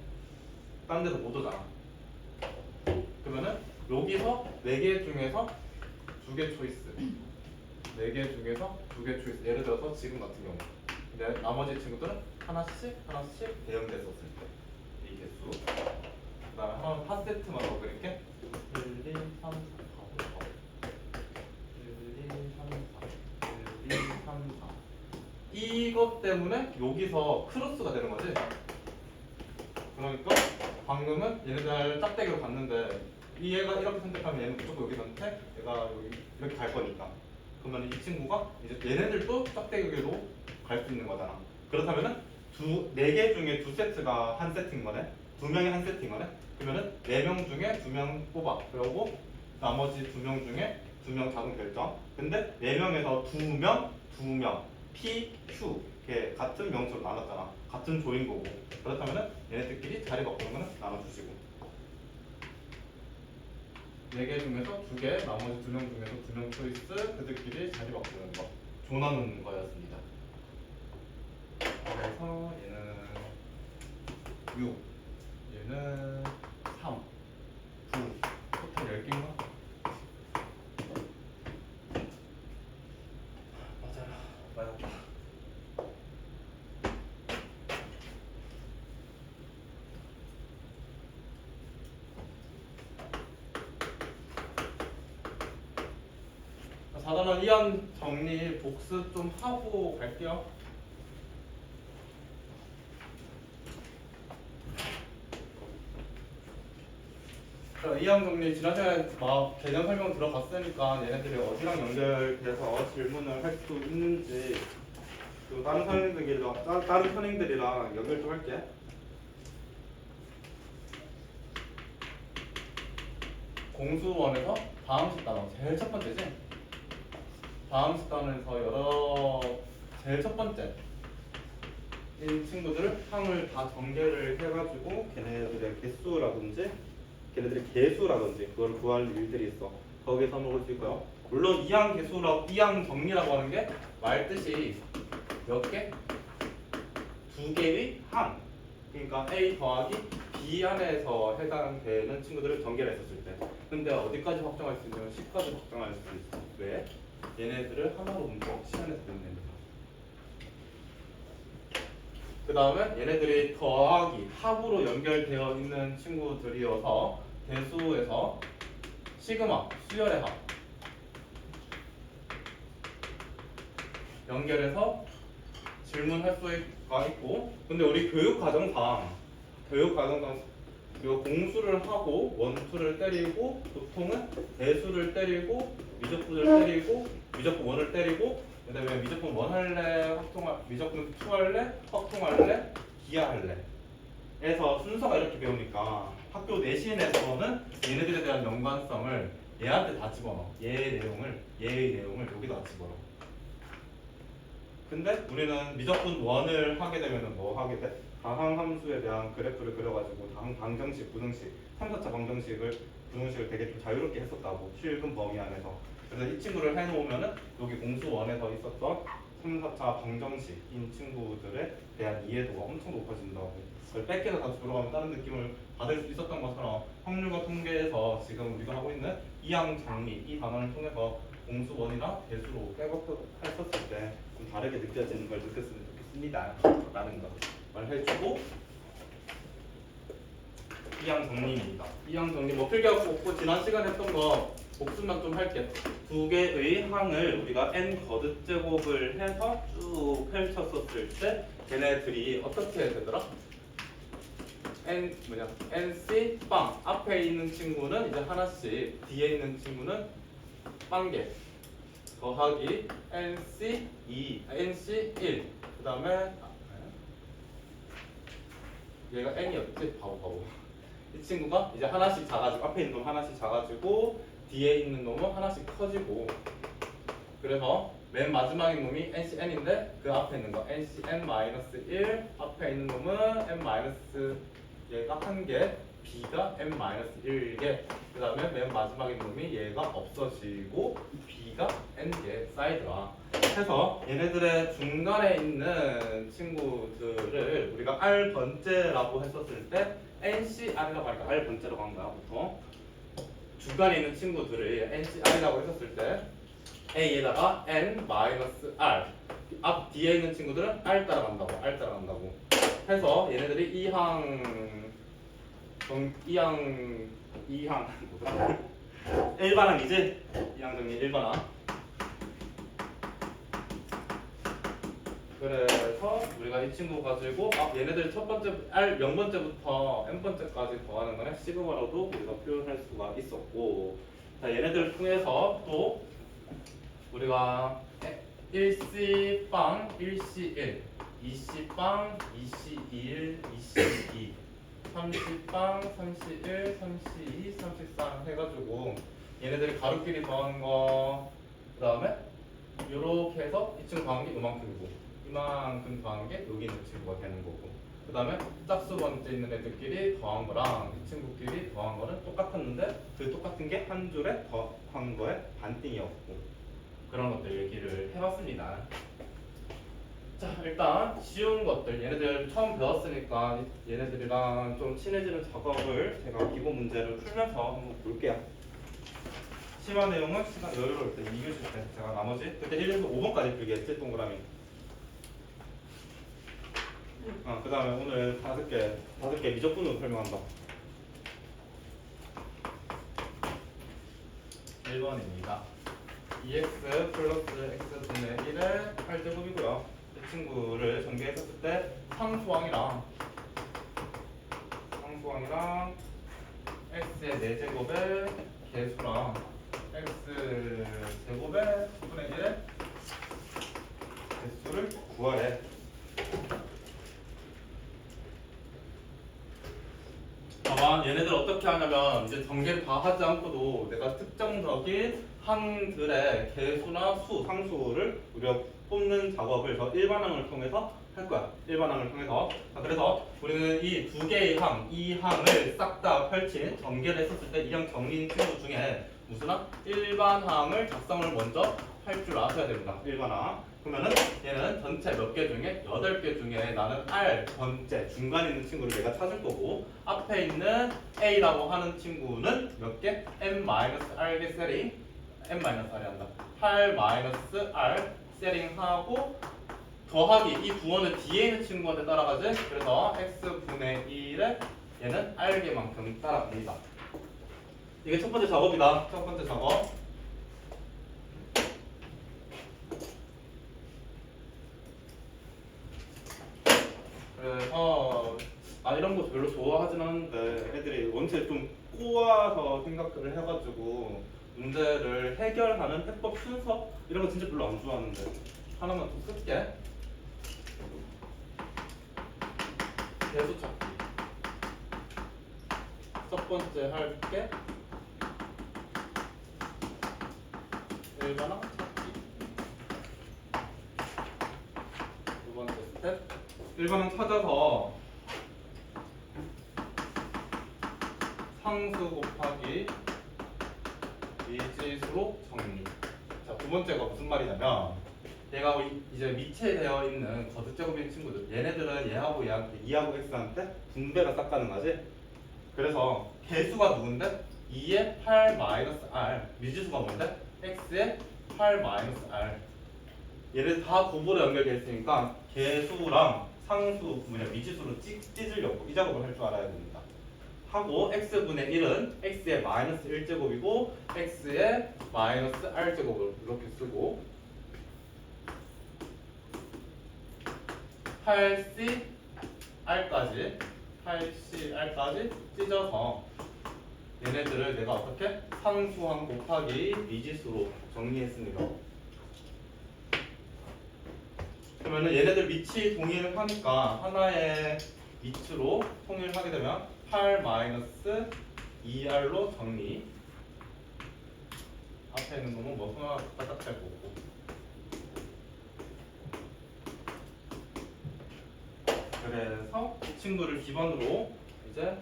딴 데서 못 오잖아. 그러면은 여기서 4개 중에서 2개 초이스 4개 중에서 2개 초이스. 예를 들어서 지금 같은 경우 나머지 친구들은 하나씩 대응됐었을 때 이 개수. 그 다음에 하나는 한 세트만 더 그릴게. 1, 2, 3, 4 가보 1, 2, 3, 4 1, 2, 3, 4 이것 때문에 여기서 크로스가 되는 거지. 그러니까 방금은 얘네들 짝대기로 갔는데 얘가 이렇게 선택하면 얘는 무조건 여기 선택, 얘가 여기 이렇게 갈 거니까. 그러면 이 친구가 이제 얘네들도 짝대기로 갈 수 있는 거잖아. 그렇다면은 4개 중에 2세트가 한 세트인 거네. 2명이 한 세트인 거네. 그러면은 4명 중에 2명 뽑아. 그리고 나머지 2명 중에 2명 자동 결정. 근데 4명에서 2명, P, Q 이렇게 같은 명수로 나눴잖아. 같은 조인 거고. 그렇다면은 얘네들끼리 자리 바꾸는 거는 나눠주시고. 4개 중에서 2개, 나머지 2명 중에서 2명 초이스, 그들끼리 자리 바꾸는 거. 조나누는 거였습니다. 그래서 얘는 6, 얘는 3, 9, 토탈 10개인가? 맞았다. 사단원 이한 정리 복습 좀 하고 갈게요. 이한 정리 지난 시간에 막 개념 설명 들어갔으니까 얘네들이 어디랑 연결돼서 질문을 할 수 있는지 그리고 다른 선생님들이랑 연결 좀 할게. 공수원에서 다음 식단원 제일 첫 번째지. 다음 식단원에서 제일 첫 번째 이 친구들을 항을 다 전개를 해가지고 걔네들의 개수라든지 걔네들의 개수라든지 그걸 구할 일들이 있어. 거기에 써먹을 수 있고요. 물론 이항 개수라고 이항 정리라고 하는 게 말뜻이 몇 개? 2개의 항. 그러니까 A 더하기 B 안에서 해당되는 친구들을 전개를 했었을 때. 근데 어디까지 확정할 수 있냐면 10까지 확정할 수 있어. 왜? 얘네들을 하나로 움직여 시간에서 보면 됩니다. 그 다음에 얘네들이 더하기 합으로 연결되어 있는 친구들이어서 대수에서 시그마 수열의 합 연결해서 질문할 수가 있고. 근데 우리 교육과정상 이거 공수를 하고 원투를 때리고 보통은 대수를 때리고 미적분을 때리고 미적분 원을 때리고 그다음에 미적분 원 할래 미적분 투 할래 확통할래 기하할래 에서 순서가 이렇게 배우니까 학교 내신에서는 얘네들에 대한 연관성을 얘한테 다 집어넣어. 얘의 내용을 여기다 집어넣어. 근데 우리는 미적분 원을 하게 되면은 뭐 하게 돼? 다항 함수에 대한 그래프를 그려가지고 다항 방정식, 부등식, 3, 4차 방정식을 부등식을 되게 좀 자유롭게 했었다고 실금 범위 안에서. 그래서 이 친구를 해놓으면은 여기 공수 원에서 있었던 3, 4차 방정식인 친구들에 대한 이해도가 엄청 높아진다고. 그걸 뺏겨서 다시 돌아가면 다른 느낌을 받을 수 있었던 것처럼 확률과 통계에서 지금 우리가 하고 있는 이항 정리 이 단원을 통해서 공수 원이나 대수로 백업 했었을 때 좀 다르게 느껴지는 걸 느꼈으면 좋겠습니다 라는 거 말해주고 이항 정리입니다. 이항 정리 뭐 필기하고 없고 지난 시간에 했던 거 복습만 좀 할게. 두 개의 항을 우리가 n 거듭 제곱을 해서 쭉 펼쳤었을 때 걔네들이 어떻게 되더라? nc 빵 앞에 있는 친구는 이제 하나씩, 뒤에 있는 친구는 빵개 더하기 nc 1 그 다음에 얘가 n이었지? 바보 이 친구가 이제 하나씩 작아지고 앞에 있는 놈 하나씩 작아지고 뒤에 있는 놈은 하나씩 커지고 그래서 맨 마지막에 놈이 ncn인데 그 앞에 있는 거 ncn-1 앞에 있는 놈은 n- 얘가 한 개, b가 n-1개 그 다음에 맨 마지막에 놈이 얘가 없어지고 b가 n개 쌓이더라. 해서 얘네들의 중간에 있는 친구들을 우리가 r 번째라고 했었을 때 ncr이라고 하니까 r 번째라고 한 거야 보통. 중간에 있는 친구들을 ncr이라고 했었을 때 a에다가 n-r 앞 뒤에 있는 친구들은 r 따라간다고 해서 얘네들이 이항 뭐더라? 일반항이지? 이항 정리 일반항. 그래서 우리가 이 친구 가지고 얘네들 첫 번째 R 0번째부터 n번째까지 더하는 거는 시그마로도 우리가 표현할 수가 있었고 자 얘네들을 통해서 또 우리가 1C 빵 1C1 2C 빵 2C1 2C2 3C 빵 3C1 3C2 3C3 해가지고 얘네들이 가루끼리 더한 거 그 다음에 요렇게 해서 이 친구 더한 게 이만큼 더한 게 여기 있는 친구가 되는 거고 그 다음에 짝수 번째 있는 애들끼리 더한 거랑 이 친구끼리 더한 거는 똑같았는데 그 똑같은 게 한 줄에 더한 거에 반띵이었고 그런 것들 얘기를 해봤습니다. 자 일단 쉬운 것들 얘네들 처음 배웠으니까 얘네들이랑 좀 친해지는 작업을 제가 기본 문제를 풀면서 한번 볼게요. 심화 내용은 시간 여유로울 때 2교시 때 제가 나머지 그때 1에서 5번까지 풀겠지 동그라미. 그 다음에 오늘 5개 미적분으로 설명한다. 1번입니다. 2x 플러스 x분의 1의 8제곱이고요. 이 친구를 전개했었을 때 상수항이랑 x의 4제곱의 개수랑 x제곱의 10분의 1의 개수를 구하래. 봐봐 얘네들 어떻게 하냐면 이제 전개를 다 하지 않고도 내가 특정적인 항들의 개수나 상수를 우리가 뽑는 작업을 저 일반항을 통해서 할 거야. 일반항을 통해서. 자, 그래서 우리는 이 두 개의 이 항을 싹 다 펼친 전개를 했었을 때 이 항 정리인 친구 중에 무슨 항? 일반항을 작성을 먼저 할 줄 아셔야 됩니다. 일반항. 그러면은 얘는 전체 몇 개 중에 8개 중에 나는 R 번째 중간에 있는 친구를 내가 찾을 거고 앞에 있는 A라고 하는 친구는 몇 개? n-r개 세링 n-r이 한다. 8-r 세링하고 더하기 이 부호는 뒤에 있는 친구한테 따라가지. 그래서 x분의 1에 얘는 r개만큼 따라갑니다. 이게 첫 번째 작업이다. 첫 번째 작업. 그래서 이런 거 별로 좋아하진 않는데 애들이 원체 좀 꼬아서 생각을 해가지고 문제를 해결하는 해법 순서 이런 거 진짜 별로 안 좋아하는데 하나만 더 쓸게. 개수 찾기. 첫 번째 할게 일반항 찾기. 두 번째 스텝 일반항 찾아서 상수 곱하기 미지수로 정리. 자, 두 번째가 무슨 말이냐면 얘가 이제 미체되어 있는 거듭제곱인 친구들 얘네들은 얘하고 얘한테 2하고 x한테 분배가 싹 가능하지. 그래서 개수가 누군데? 2의 8-r 미지수가 뭔데? x의 8-r 얘를 다 곱으로 연결되어 있으니까 개수랑 상수 미지수로 찢으려고 이 작업을 할 줄 알아야 됩니다. 하고 x분의 1은 x의 마이너스 1제곱이고 x의 마이너스 r제곱을 이렇게 쓰고 8cr까지 찢어서 얘네들을 내가 어떻게? 상수항 곱하기 미지수로 정리했습니다. 그러면은 얘네들 밑이 동일하니까 하나의 밑으로 통일하게 되면 8-2r로 정리. 앞에 있는 놈은 뭐 하나 바닥 할 거고. 그래서 이 친구를 기반으로 이제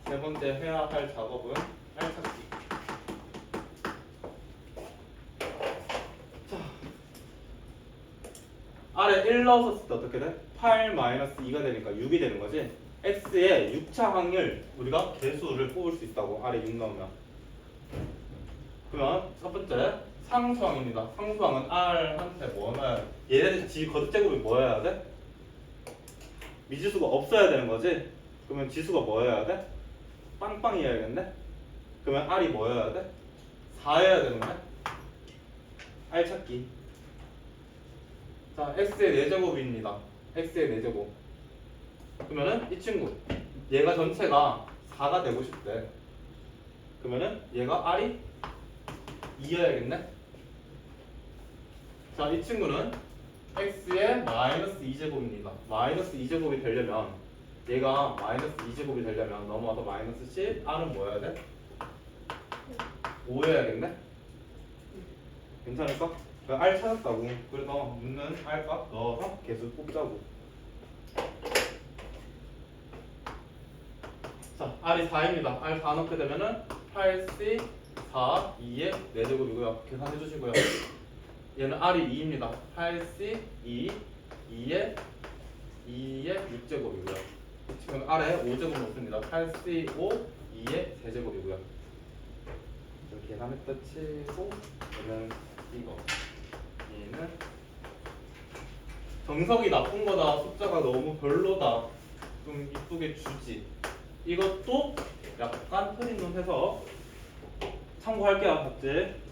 세 번째 해야 할 작업은 알찾기. 자, 아래 1 넣었을 때 어떻게 돼? 8-2가 되니까 6이 되는 거지. x의 6차 확률 우리가 개수를 뽑을 수 있다고. 아래 6 넣으면. 그러면 첫 번째 상수항입니다. 상수항은 r한테 뭐 넣어야 돼? 얘네들 지 거듭제곱이 뭐여야 돼? 미지수가 없어야 되는 거지. 그러면 지수가 뭐여야 돼? 빵빵이어야겠네. 그러면 r이 뭐여야 돼? 4여야 되는 거야. r 찾기. 자, x의 4제곱입니다. x의 4제곱. 그러면은 이 친구 얘가 전체가 4가 되고 싶대. 그러면은 얘가 r이 2여야겠네. 자, 이 친구는 x의 마이너스 2제곱입니다. 마이너스 2제곱이 되려면 얘가 마이너스 2제곱이 되려면 넘어와서 마이너스 10, r은 뭐여야 돼? 5여야겠네. 괜찮을까? r 찾았다고. 그래서 묻는 r 값 넣어서 개수 뽑자고. 자, r이 4입니다. r 4 넣게 되면은 8c 4, 2의 4제곱이고요. 계산해 주시고요. 얘는 r이 2입니다. 8c 2, 2의 6제곱이고요. 지금 r에 5제곱 넣습니다. 8c 5, 2의 3제곱이고요. 계산했다 치고 얘는 이거. 얘는 정석이 나쁜 거다. 숫자가 너무 별로다. 좀 이쁘게 주지. 이것도 약간 흐린 놈 해서 참고할게요. 봤지?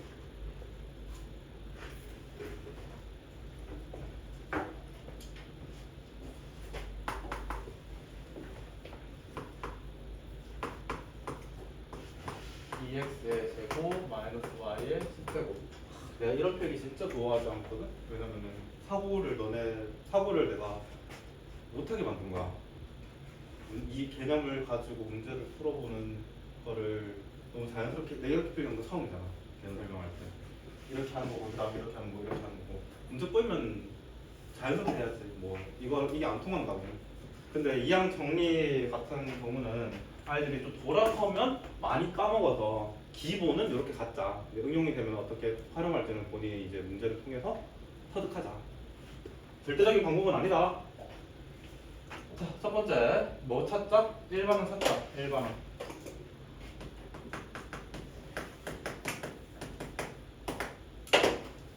x의 제곱 마이너스 y의 10제곱. 내가 이런 표기 진짜 좋아하지 않거든? 왜냐면은 사고를 내가 못하게 만든 거야. 이 개념을 가지고 문제를 풀어보는 거를 너무 자연스럽게 내가 이렇게 표현한 거 처음이잖아. 개념 설명할 때 이렇게 하는 거고 그다음에 이렇게 하는 거 이렇게 하는 거고 문제 꼬이면 자연스럽게 해야지. 뭐 이게 안 통한다고. 근데 이항 정리 같은 경우는 아이들이 좀 돌아서면 많이 까먹어서 기본은 이렇게 갖자. 응용이 되면 어떻게 활용할지는 본인이 이제 문제를 통해서 터득하자. 절대적인 방법은 아니다. 자, 첫 번째 뭐 찾자? 1반응 찾자. 1반응.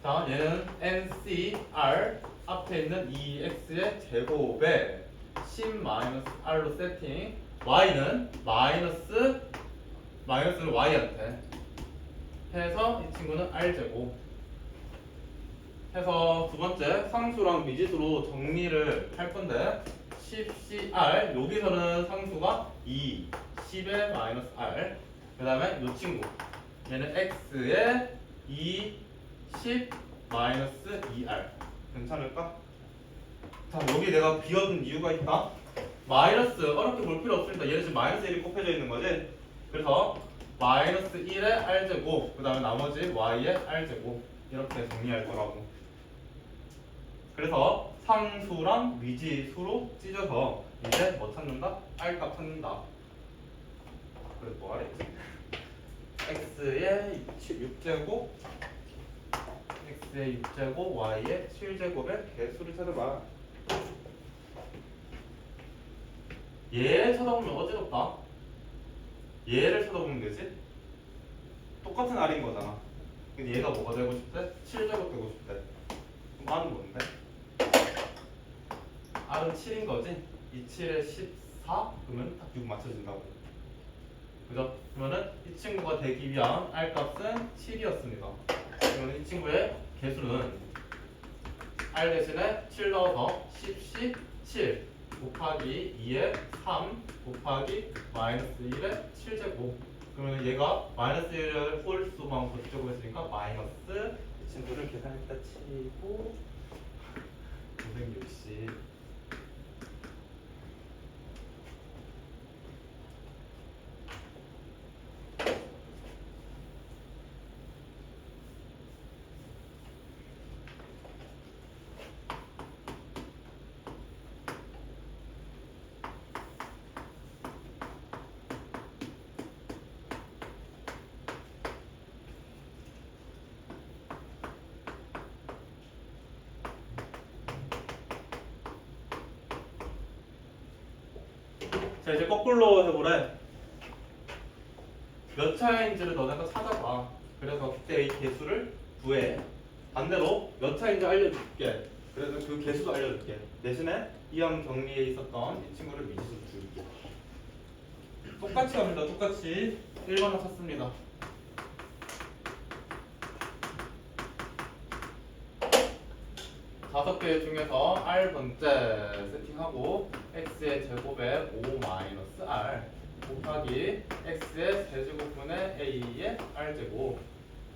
자, 얘는 NCR 앞에 있는 2x의 제곱에 10-r로 세팅. y는 마이너스를 y한테 해서 이 친구는 r제곱 해서 두 번째 상수랑 미지수로 정리를 할 건데 10cr 여기서는 상수가 2, 10의 마이너스 r 그 다음에 이 친구 얘는 x의 2, 10 마이너스 2r 괜찮을까? 자, 여기 내가 비워둔 이유가 있다. 마이너스 어렵게 볼 필요 없습니다. 얘는 지금 마이너스 1이 곱해져 있는 거지. 그래서 마이너스 1의 r제곱 그 다음에 나머지 y의 r제곱 이렇게 정리할 거라고. 그래서 상수랑 미지수로 찢어서 이제 뭐 찾는다? r값 찾는다. 그래서 뭐 하랬지? x의 6제곱 x의 6제곱 y의 7제곱의 개수를 찾아봐. 얘 찾아보면 어지럽다. 얘를 찾아보면 되지. 똑같은 r인 거잖아. 근데 얘가 뭐가 되고 싶대? 7제곱 되고 싶대. 그럼 r은 뭔데? r은 7인 거지. 2, 7에 14 4 그러면 딱 6 맞춰진다고. 그죠? 그러면은 이 친구가 되기 위한 R 값은 7이었습니다. 그러면 이 친구의 개수는 R 대신에 7 넣어서 10, 7 곱하기 2에 3 곱하기 마이너스 1에 7제곱. 그러면 얘가 마이너스 1을 홀수만 거치고 있으니까 마이너스 이 친구를 계산했다 치고 560. 자 이제 거꾸로 해보래. 몇 차인지를 너네가 찾아봐. 그래서 그때 이 개수를 구해. 반대로 몇 차인지 알려줄게. 그래서 그 개수도 알려줄게. 대신에 이항 정리에 있었던 이 친구를 미지수로 줄게. 똑같이 합니다. 똑같이 1번을 찾습니다. 다섯 개 중에서 R 번째 세팅하고 x의 제곱에 5 마이너스 R 곱하기 x의 세제곱분의 a의 R 제곱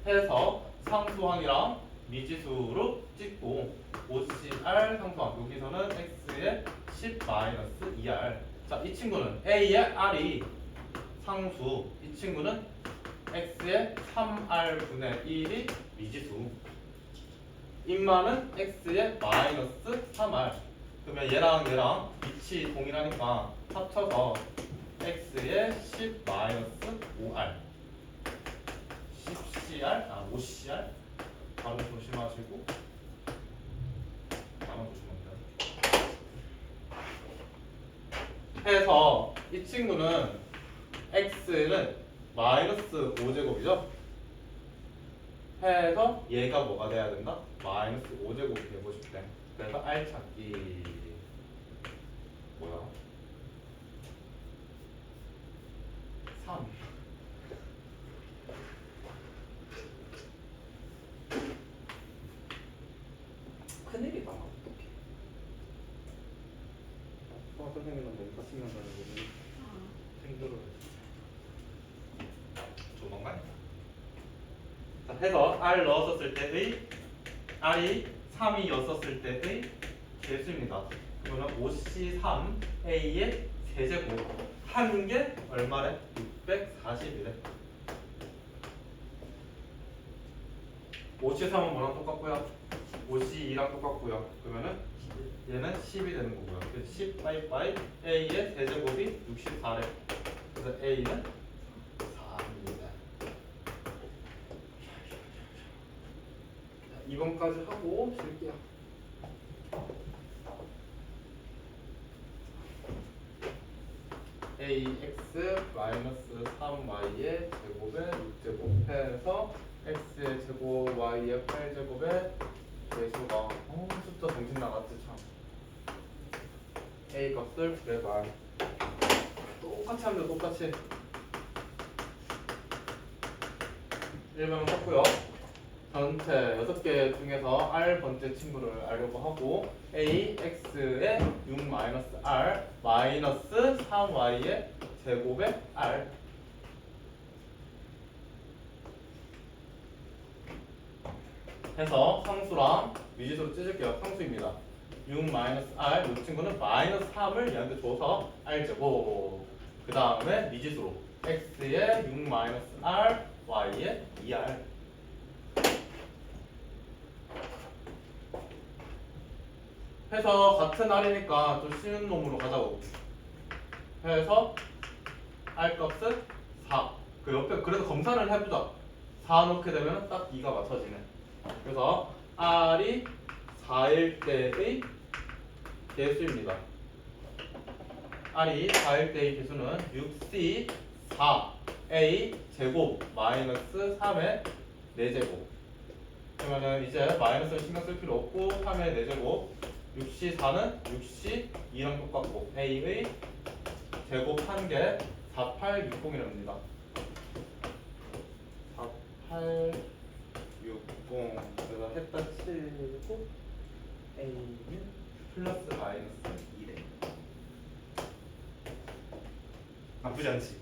해서 상수항이랑 미지수로 찍고 5cr 상수항 여기서는 x의 10 마이너스 2R. 자, 이 친구는 a의 r이 상수, 이 친구는 x의 3r분의 1이 미지수. 인마는 x의 마이너스 3r. 그러면 얘랑 위치 동일하니까 합쳐서 x의 10 마이너스 5r 10cr, 5cr 바로 조심하시고 나만 조심합니다. 해서 이 친구는 x는 마이너스 5제곱이죠. 해서 얘가 뭐가 돼야 된다? 마이너스 5제곱이 되고 싶대. 그래서 R 찾기 뭐야? 3. 큰일이다. 어떡해. 수학 선생님은 뭔가 생각나는 거지. 힘들어요. 조만간. 자, 해서 R 넣었을 때의 R이 3이었을 때의 개수입니다. 그러면 5C3A의 세제곱 한 게 얼마래? 640이래. 5C3은 뭐랑 똑같고요? 5C2랑 똑같고요. 그러면은 얘는 10이 되는 거고요. 그래서 10 빠이빠이 A의 세제곱이 64래. 그래서 A는 4입니다. 2번까지 하고 쉴게요. ax 마이너스 3y의 제곱에 6제곱 해서 x의 제곱 y의 8제곱에 개수가 숫자 정신 나갔지 참. a 값을 구해봐. 똑같이 하면 돼. 똑같이 1번은 썼고요. 전체 6개 중에서 R 번째 친구를 알려고 하고 A, X의 6 마이너스 R 마이너스 3Y의 제곱의 R 해서 상수랑 미지수로 찢을게요. 상수입니다. 6 마이너스 R 이 친구는 마이너스 3을 얘한테 줘서 R 제곱 그 다음에 미지수로 X의 6 마이너스 R Y의 2R 해서 같은 R이니까 좀 쉬운 놈으로 가자고. 해서 R 값은 4. 그 옆에 그래서 검사를 해보자. 4 넣게 되면 딱 2가 맞춰지네. 그래서 R이 4일 때의 개수입니다. R이 4일 때의 개수는 6C 4A 제곱 마이너스 3의 4제곱. 그러면은 이제 마이너스를 신경 쓸 필요 없고 3의 4제곱 6C4는 6C2랑 똑같고 A의 제곱한 게 4860이랍니다. 4860 그래서 했다 치고 A는 플러스 마이너스 2래. 나쁘지 않지.